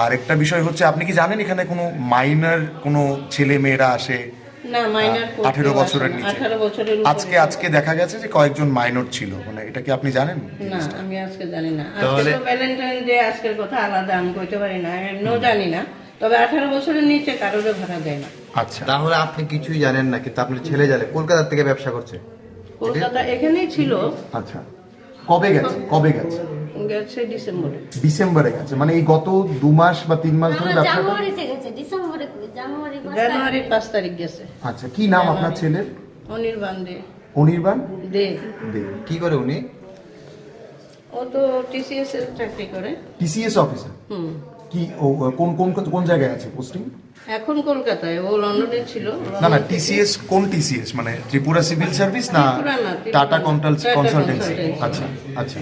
আরেকটা বিষয় হচ্ছে, আপনি কি জানেন এখানে কোনো মাইনর কোনো ছেলে মেয়েরা আসে? না, মাইনর 18 বছরের নিচে। 18 বছরের উপরে। আজকে দেখা গেছে যে কয়েকজন মাইনর ছিল, মানে এটা কি আপনি জানেন? না, আমি আজকে জানি না। আজকে তাহলে তো ভ্যালেন্টাইন ডে, আজকের কথা আলাদা, আমি কইতে পারি না, এমনিও জানি না। তবে 18 বছরের নিচে কারোর ভাড়া দেয় না। আচ্ছা, তাহলে আপনি কিছুই জানেন না, কিন্তু আপনার ছেলে জানে কলকাতা থেকে ব্যবসা করছে। কলকাতা এখানেই ছিল, আচ্ছা। কবে গেছে? গেছে ডিসেম্বরে। ডিসেম্বরে গেছে, মানে এই গত 2 মাস বা 3 মাস ধরে ব্যবসা করে? জানুয়ারি 5 তারিখ গেছে। আচ্ছা, কি নাম আপনার ছেলের? অনির্বাণ দে। অনির্বাণ দে। দে। কি করে উনি? ও তো টিসিএস এর চাকরি করে। TCS officer? হুম। কি ও কোন জায়গায় আছে পোস্টিং? এখন কলকাতায়, ও লন্ডনে ছিল। না, টিসিএস কোন টিসিএস, মানে ত্রিপুরা সিভিল সার্ভিস না ত্রিপুরা না, ত্রিপুরা টাটা না। কনসালটেন্সি? Consultancy। আচ্ছা আচ্ছা।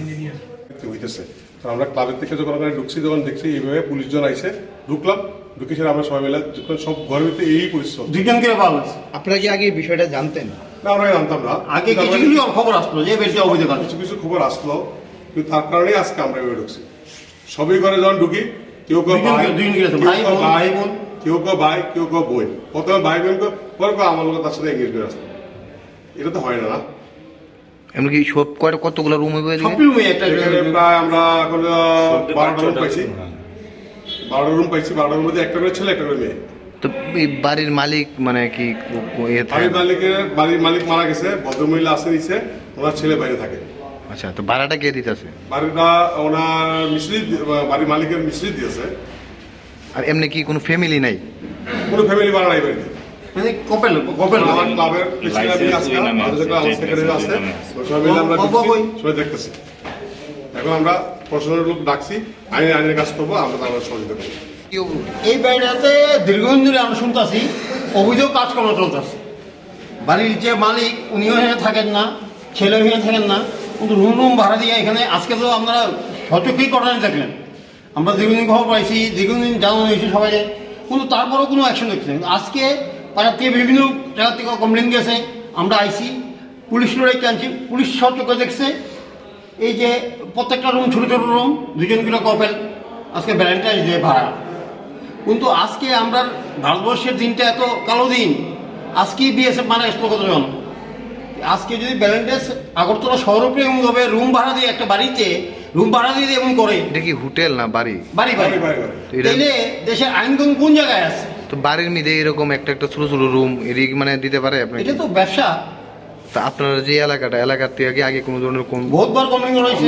হইতেছে। তো আমরা ক্লাবের থেকে যখন ওখানে ঢুকছি, যখন দেখছি এইভাবে পুলিশজন আইছে, ঢুকলাম, ঢুকে সেটা আমরা সবাই মিলে যখন সব ঘরের ভিতরে এই পরিস্থিতি। দুইজনকে পাওয়া গেছে। আপনারা কি আগে এই বিষয়টা জানতেন? না, আমরা জানতাম না। আগে কিছু কিছু খবর আসলো যে বেশি অভিযোগ আছে। কিছু কিছু খবর আসলো, কিন্তু তার কারণেই আজকে আমরা এভাবে ঢুকছি। সবই ঘরে যখন ঢুকি, কেউ কেউ ভাই, দুইজনকে আছে, কেউ ভাই কেউ বোন, ভাই, ভাই বোন। কেউ কেউ ভাই, কেউ কেউ বই। প্রথমে ভাই বোনকে, পরে কেউ আমার লোক তার সাথে এঙ্গেজ করে আসতো। এটা তো হয় না। এমনকি সব কতগুলো রুম হইবে? সব রুমে একটা এখানে প্রায় আমরা এখন 12টা রুম পাইছি। 12টা রুম পাইছি, 12টার মধ্যে একটা করে ছেলে, একটা করে মেয়ে। তো এই বাড়ির মালিক মানে কি বাড়ির মালিক মারা গেছে, ভদ্রমহিলা আসে নিচে, ওনার ছেলে বাইরে থাকে। আচ্ছা, তো ভাড়াটা কে দিতেছে? বাড়িটা ওনার মিস্ত্রি, বাড়ির মালিকের মিস্ত্রি দিয়েছে। আর এমনি কি কোনো ফ্যামিলি নাই? কোনো ফ্যামিলি ভাড়া নাই বাড়িতে। মানে কপেল আমার ক্লাবের প্রেসিডেন্ট আছে, আমাদের সেক্রেটারি আছে, সবাই মিলে আমরা সবাই দেখতেছি। এখন আমরা প্রশাসনের লোক ডাকছি, আইনের কাজ করবো, আমরা তার সহযোগিতা করবো। এই বাড়িটাতে দীর্ঘদিন ধরে আমরা শুনতেছি অভিযোগ কাজকর্ম চলতেছে। বাড়ির যে মালিক উনিও এখানে থাকেন না, ছেলেও এখানে থাকেন না, কিন্তু রুম ভাড়া দিয়ে এখানে আজকে তো আমরা সচক্ষেই ঘটনা দেখলেন। আমরা দীর্ঘদিন খবর পাইছি, দীর্ঘদিন জানানো হয়েছে সবাই, কিন্তু তারপরেও কোনো অ্যাকশন দেখছি না। আসকে পাড়ার থেকে বিভিন্ন জায়গা থেকে কমপ্লেন গেছে, আমরা আইসি, পুলিশ লড়াই আনছি, পুলিশ সচক্ষে দেখছে। এই যে প্রত্যেকটা রুম ছোটো ছোটো রুম, দুজন করে কপেল, আজকে ভ্যালেন্টাইন্স ডে ভাড়া। কিন্তু আজকে আমরা ভারতবর্ষের দিনটা এত কালো দিন, আজকেই বিএসএফ মানে আসলো কতজন। আজকে যদি ভ্যালেন্টাইন্স আগরতলা শহরে এমনভাবে রুম ভাড়া দিয়ে একটা বাড়িতে রুম ভাড়া দিয়ে এমন করে, এটা কি হোটেল না বাড়ি? বাড়ি বাড়ি বাড়ি বাড়ি। তো এটা- তাইলে দেশের আইনকানুন কোন জায়গায় আছে? তো বাড়ির মধ্যে এরকম একটা ছোট ছোট রুম এদিক মানে দিতে পারে আপনাকে? এটা তো ব্যবসা। তা আপনার যে এলাকার থেকে আগে কোনো ধরনের কোন বহুতবার কমপ্লেন করা হয়েছে।